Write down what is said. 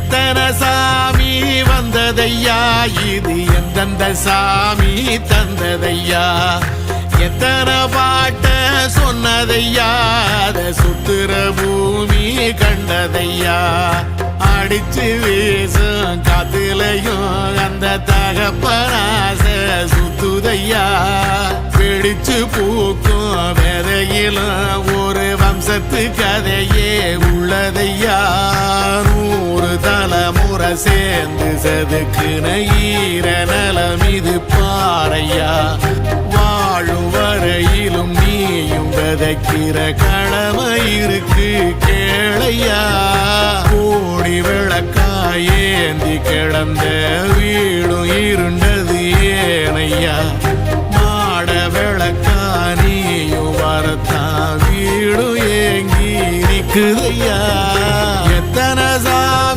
எத்தனை சாமி வந்ததையா இது எந்தெந்த சாமி தந்ததையா எத்தனை பாட்ட சொன்னதையா அத சுத்துற பூமி கண்டதையா அடிச்சு வீசும் காத்துலையும் அந்த தகப்பனாச சுத்துதையா பிடிச்சு பூக்கும் விதையிலும் ஒரு வம்சத்து கதையே உள்ளதையா 100 தலைமுறை சேர்ந்து செதுக்குன ஈர நலம் இது பாறையா வாழும் வரையிலும் நீயும் விதைக்கிற கடமை இருக்கு கேளையா கோடி விளக்காயேந்தி கிடந்த வீடும் இருண்டது ஏனையா மாட விளக்கா நீயும் வரத்தா வீடும் ஏங்கி நிக்குதையா எத்தனை